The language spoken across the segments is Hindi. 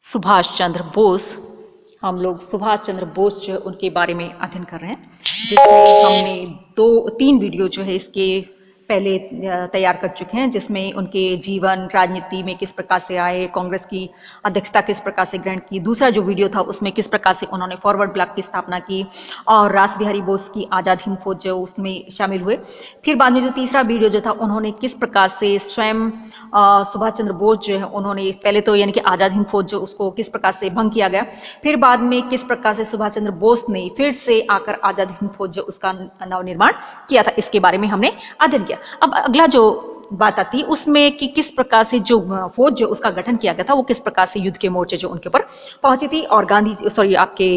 सुभाष चंद्र बोस। हम लोग सुभाष चंद्र बोस जो है उनके बारे में अध्ययन कर रहे हैं, जिसमें हमने 2-3 वीडियो जो है इसके पहले तैयार कर चुके हैं, जिसमें उनके जीवन, राजनीति में किस प्रकार से आए, कांग्रेस की अध्यक्षता किस प्रकार से ग्रहण की। दूसरा जो वीडियो था उसमें किस प्रकार से उन्होंने फॉरवर्ड ब्लॉक की स्थापना की और रास बिहारी बोस की आज़ाद हिंद फौज जो उसमें शामिल हुए। फिर बाद में जो तीसरा वीडियो जो था उन्होंने किस प्रकार से स्वयं सुभाष चंद्र बोस जो है उन्होंने पहले तो यानी कि आज़ाद हिंद फौज जो उसको किस प्रकार से भंग किया गया, फिर बाद में किस प्रकार से सुभाष चंद्र बोस ने फिर से आकर आज़ाद हिंद फौज जो उसका नवनिर्माण किया था, इसके बारे में हमने अध्ययन किया। अब अगला जो बात आती है उसमें कि किस प्रकार से जो फौज जो उसका गठन किया गया था वो किस प्रकार से युद्ध के मोर्चे जो उनके ऊपर पहुंची थी और आपके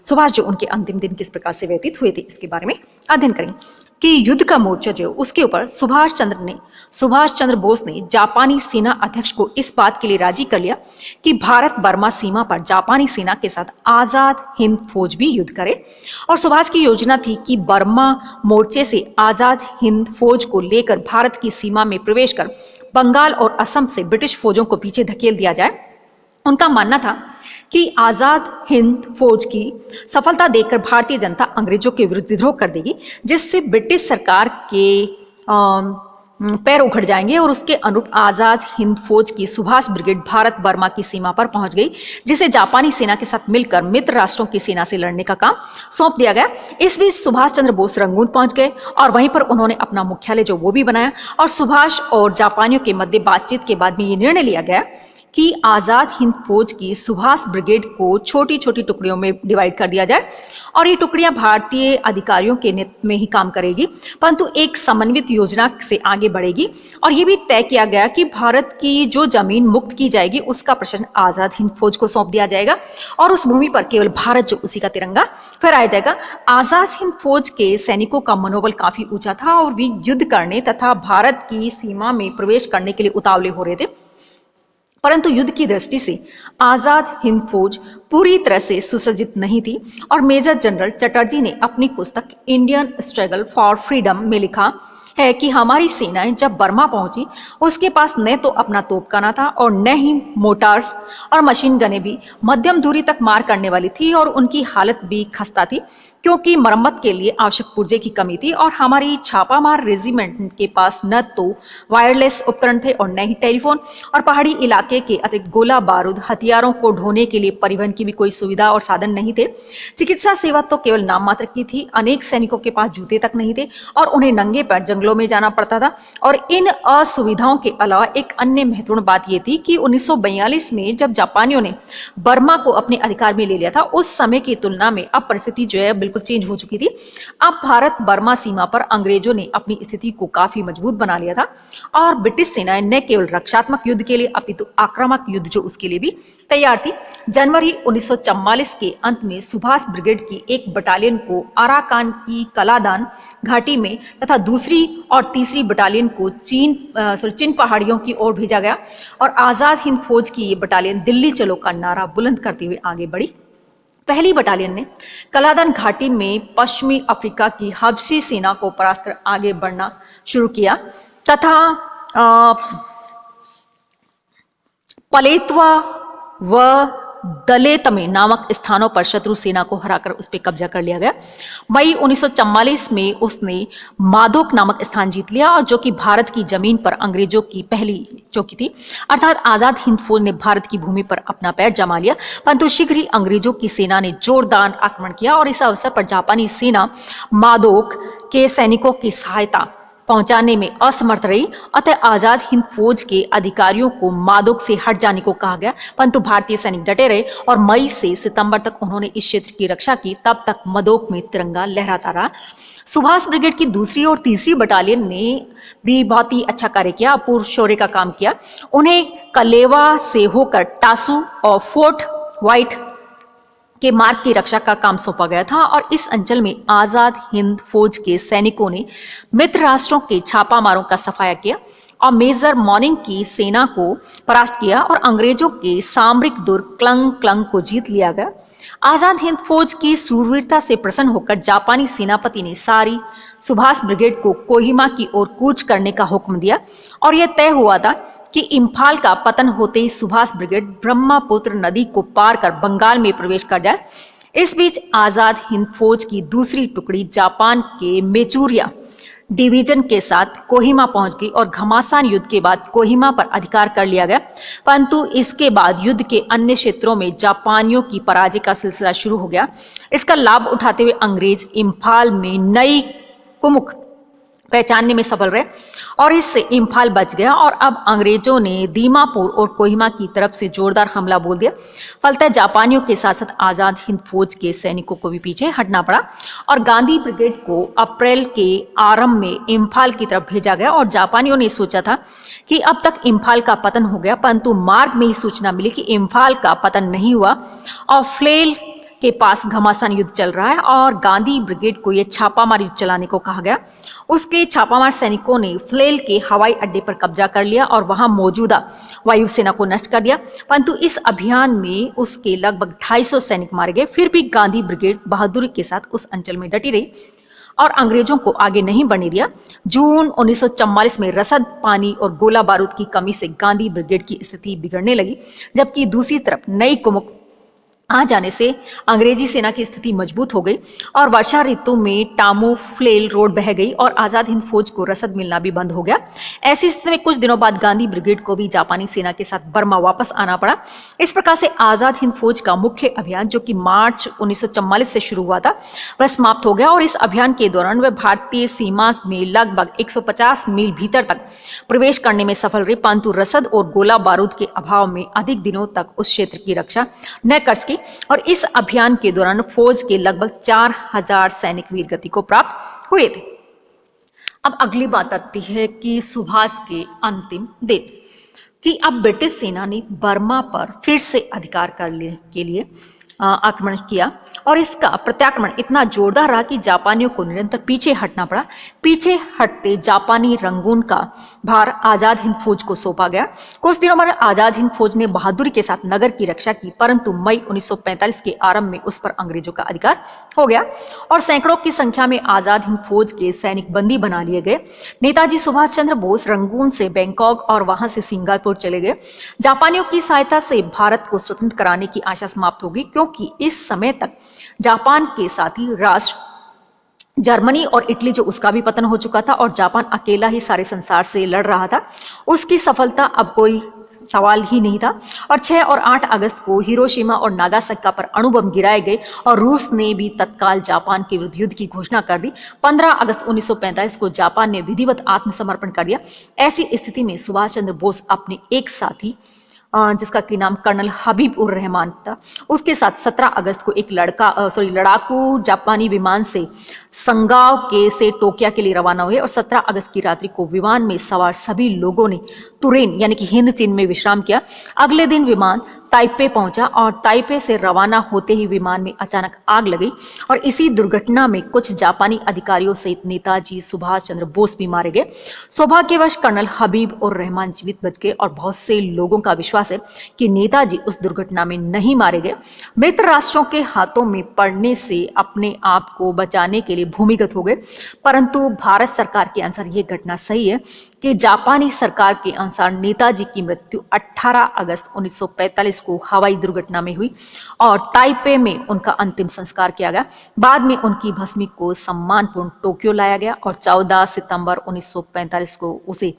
सुभाष जो उनके अंतिम दिन किस प्रकार से व्यतीत हुए थे, इसके बारे में अध्ययन करेंगे कि युद्ध का मोर्चा जो उसके ऊपर सुभाष चंद्र बोस ने जापानी सेना अध्यक्ष को इस बात के लिए राजी कर लिया कि भारत बर्मा सीमा पर जापानी सेना के साथ आजाद हिंद फौज भी युद्ध करे। और सुभाष की योजना थी कि बर्मा मोर्चे से आजाद हिंद फौज को लेकर भारत की सीमा में प्रवेश कर बंगाल और असम से ब्रिटिश फौजों को पीछे धकेल दिया जाए। उनका मानना था कि आजाद हिंद फौज की सफलता देखकर भारतीय जनता अंग्रेजों के विरुद्ध विद्रोह कर देगी, जिससे ब्रिटिश सरकार के पैर उखड़ जाएंगे और उसके अनुरूप आजाद हिंद फौज की सुभाष ब्रिगेड भारत बर्मा की सीमा पर पहुंच गई, जिसे जापानी सेना के साथ मिलकर मित्र राष्ट्रों की सेना से लड़ने का काम सौंप दिया गया। इस बीच सुभाष चंद्र बोस रंगून पहुंच गए और वहीं पर उन्होंने अपना मुख्यालय जो वो भी बनाया और सुभाष और जापानियों के मध्य बातचीत के बाद में ये निर्णय लिया गया कि आजाद हिंद फौज की सुभाष ब्रिगेड को छोटी छोटी टुकड़ियों में डिवाइड कर दिया जाए और ये टुकड़ियां भारतीय अधिकारियों के नेतृत्व में ही काम करेगी, परंतु एक समन्वित योजना से आगे बढ़ेगी। और ये भी तय किया गया कि भारत की जो जमीन मुक्त की जाएगी उसका प्रश्न आजाद हिंद फौज को सौंप दिया जाएगा और उस भूमि पर केवल भारत जो उसी का तिरंगा फहराया जाएगा। आजाद हिंद फौज के सैनिकों का मनोबल काफी ऊंचा था और वे युद्ध करने तथा भारत की सीमा में प्रवेश करने के लिए उतावले हो रहे थे, परंतु युद्ध की दृष्टि से आजाद हिंद फौज पूरी तरह से सुसज्जित नहीं थी। और मेजर जनरल चटर्जी ने अपनी पुस्तक इंडियन स्ट्रगल फॉर फ्रीडम में लिखा है कि हमारी सेनाएं जब बर्मा पहुंची उसके पास न तो अपना तोपखाना था और न ही मोटार्स और मशीन गनें भी मध्यम दूरी तक मार करने वाली थी, और उनकी हालत भी खस्ता थी क्योंकि मरम्मत के लिए आवश्यक पुर्जे की कमी थी। और हमारी छापामार रेजिमेंट के पास न तो वायरलेस उपकरण थे और न ही टेलीफोन, और पहाड़ी इलाके के अतिरिक्त गोला बारूद हथियारों को ढोने के लिए परिवहन की भी कोई सुविधा और साधन नहीं थे। चिकित्सा सेवा तो केवल नाम मात्र की थी। अनेक सैनिकों के पास जूते तक नहीं थे और उन्हें नंगे पैर जंगलों में जाना पड़ता था। और इन असुविधाओं के अलावा एक अन्य महत्वपूर्ण बात यह थी कि 1942 में जब जापानियों ने बर्मा को अपने अधिकार में ले लिया था, उस समय की तुलना में अब परिस्थिति जो है बिल्कुल चेंज हो चुकी थी। अब भारत बर्मा सीमा पर अंग्रेजों ने अपनी स्थिति को काफी मजबूत बना लिया था और ब्रिटिश सेनाएं न केवल रक्षात्मक युद्ध के लिए अपितु आक्रामक युद्ध जो उसके लिए भी तैयार थी। जनवरी 1944 के अंत में सुभाष ब्रिगेड की एक बटालियन को अराकान की कलादान घाटी में तथा दूसरी और तीसरी बटालियन को चीन पहाड़ियों की ओर भेजा गया और आजाद हिंद फौज की ये बटालियन दिल्ली चलो का नारा बुलंद करते हुए आगे बढ़ी। पहली बटालियन ने कलादान घाटी में पश्चिमी अफ्रीका की हबशी सेना को परास्त कर आगे बढ़ना शुरू किया तथा पलेतवा व दलेतमे नामक स्थानों पर शत्रु सेना को हराकर उस पर कब्जा कर लिया गया। मई 1944 में उसने माधोक नामक स्थान जीत लिया और जो कि भारत की जमीन पर अंग्रेजों की पहली चौकी थी, अर्थात आजाद हिंद फौज ने भारत की भूमि पर अपना पैर जमा लिया। परंतु शीघ्र ही अंग्रेजों की सेना ने जोरदार आक्रमण किया और इस अवसर पर जापानी सेना माधोक के सैनिकों की सहायता पहुंचाने में असमर्थ रही। अतः आजाद हिंद फौज के अधिकारियों को मादोक से हट जाने को कहा गया, परंतु भारतीय सैनिक डटे रहे और मई से सितंबर तक उन्होंने इस क्षेत्र की रक्षा की। तब तक मदोक में तिरंगा लहराता रहा। सुभाष ब्रिगेड की दूसरी और तीसरी बटालियन ने भी बहुत ही अच्छा कार्य किया, अपूर्व शौर्य का काम किया। उन्हें कलेवा से होकर टासू और फोर्ट व्हाइट के मार्ग की रक्षा का काम सौंपा गया था और इस अंचल में आजाद हिंद फौज के सैनिकों ने मित्र राष्ट्रों के छापामारों का सफाया किया और मेजर मॉर्निंग की सेना को परास्त किया और अंग्रेजों के सामरिक दुर्ग क्लंग को जीत लिया गया। आजाद हिंद फौज की सूरवीरता से प्रसन्न होकर जापानी सेनापति ने सारी सुभाष ब्रिगेड को कोहिमा की ओर कूच करने का हुक्म दिया और यह तय हुआ था कि इम्फाल का पतन होते ही सुभाष ब्रिगेड ब्रह्मपुत्र नदी को पार कर बंगाल में प्रवेश कर जाए। इस बीच आजाद हिंद फौज की दूसरी टुकड़ी जापान के मेचूरिया डिवीजन के साथ कोहिमा पहुंच गई और घमासान युद्ध के बाद कोहिमा पर अधिकार कर लिया गया, परंतु इसके बाद युद्ध के अन्य क्षेत्रों में जापानियों की पराजय का सिलसिला शुरू हो गया। इसका लाभ उठाते हुए अंग्रेज इम्फाल में नई कुमुख पहचानने में सफल रहे और इससे इम्फाल बच गया और अब अंग्रेजों ने दीमापुर और कोहिमा की तरफ से जोरदार हमला बोल दिया। फलतः जापानियों के साथ साथ आजाद हिंद फौज के सैनिकों को भी पीछे हटना पड़ा और गांधी ब्रिगेड को अप्रैल के आरंभ में इम्फाल की तरफ भेजा गया और जापानियों ने सोचा था कि अब तक इम्फाल का पतन हो गया, परंतु मार्ग में ही सूचना मिली कि इम्फाल का पतन नहीं हुआ और फ्लेल के पास घमासान युद्ध चल रहा है और गांधी ब्रिगेड को यह छापामार युद्ध चलाने को कहा गया। उसके छापामार सैनिकों ने फ्लेल के हवाई अड्डे पर कब्जा कर लिया और वहां मौजूदा वायुसेना को नष्ट कर दिया, परंतु इस अभियान में उसके लगभग 250 सैनिक मारे गए। फिर भी गांधी ब्रिगेड बहादुरी के साथ उस अंचल में डटी रही और अंग्रेजों को आगे नहीं बढ़ने दिया। जून 1944 में रसद, पानी और गोला बारूद की कमी से गांधी ब्रिगेड की स्थिति बिगड़ने लगी, जबकि दूसरी तरफ नई कुमुख आ जाने से अंग्रेजी सेना की स्थिति मजबूत हो गई और वर्षा ऋतु में टामो फ्लेल रोड बह गई और आजाद हिंद फौज को रसद मिलना भी बंद हो गया। ऐसी स्थिति में कुछ दिनों बाद गांधी ब्रिगेड को भी जापानी सेना के साथ बर्मा वापस आना पड़ा। इस प्रकार से आजाद हिंद फौज का मुख्य अभियान, जो कि मार्च 1944 से शुरू हुआ था, वह समाप्त हो गया और इस अभियान के दौरान वह भारतीय सीमा में लगभग 150 मील भीतर तक प्रवेश करने में सफल रही, परंतु रसद और गोला बारूद के अभाव में अधिक दिनों तक उस क्षेत्र की रक्षा न कर सकी और इस अभियान के दौरान फौज के लगभग 4000 सैनिक वीरगति को प्राप्त हुए थे। अब अगली बात आती है कि सुभाष के अंतिम दिन, कि अब ब्रिटिश सेना ने बर्मा पर फिर से अधिकार करने के लिए आक्रमण किया और इसका प्रत्याक्रमण इतना जोरदार रहा कि जापानियों को निरंतर पीछे हटना पड़ा। पीछे हटते जापानी रंगून का भार आजाद हिंद फौज को सौंपा गया। कुछ दिनों बाद आजाद हिंद फौज ने बहादुरी के साथ नगर की रक्षा की, परंतु मई 1945 के आरंभ में उस पर अंग्रेजों का अधिकार हो गया और सैकड़ों की संख्या में आजाद हिंद फौज के सैनिक बंदी बना लिए गए। नेताजी सुभाष चंद्र बोस रंगून से बैंकॉक और वहां से सिंगापुर चले गए। जापानियों की सहायता से भारत को स्वतंत्र कराने की आशा समाप्त होगी, क्योंकि इस समय तक जापान के साथी राष्ट्र जर्मनी और इटली, जो उसका भी पतन हो चुका था और जापान अकेला ही सारे संसार से लड़ रहा था, उसकी सफलता अब कोई सवाल ही नहीं था। और 6 और 8 अगस्त को हिरोशिमा और नागासाकी पर अणु बम गिराए गए और रूस ने भी तत्काल जापान के विरुद्ध युद्ध की घोषणा कर दी। 15 अगस्त 1945 को जापान ने विधिवत आत्मसमर्पण कर दिया। ऐसी स्थिति में सुभाष चंद्र बोस अपने एक साथी, जिसका की नाम कर्नल हबीब उर रहमान था, उसके साथ 17 अगस्त को एक लड़ाकू जापानी विमान से संगाओ के से टोक्यो के लिए रवाना हुए और 17 अगस्त की रात्रि को विमान में सवार सभी लोगों ने तुरेन यानी कि हिंद चीन में विश्राम किया। अगले दिन विमान ताइपे पहुंचा और ताइपे से रवाना होते ही विमान में अचानक आग लगी और इसी दुर्घटना में कुछ जापानी अधिकारियों सहित नेताजी सुभाष चंद्र बोस भी मारे गए। सौभाग्यवश कर्नल हबीब और रहमान जीवित बच गए और बहुत से लोगों का विश्वास है कि नेताजी उस दुर्घटना में नहीं मारे गए। मित्र राष्ट्रों के हाथों में पड़ने से अपने आप को बचाने के लिए भूमिगत हो गए, परंतु भारत सरकार के अनुसार यह घटना सही है कि जापानी सरकार के अनुसार नेताजी की मृत्यु 18 अगस्त 1945 को हवाई दुर्घटना में हुई और ताइपे में उनका अंतिम संस्कार किया गया। बाद में उनकी भस्मी को सम्मानपूर्ण टोक्यो लाया गया और 14 सितंबर 1945 को उसे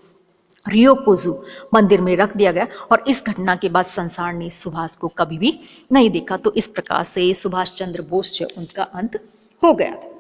रियोकुजु मंदिर में रख दिया गया और इस घटना के बाद संसार ने सुभाष को कभी भी नहीं देखा। तो इस प्रकार से सुभाष चंद्र बोस जो उनका अंत हो गया था।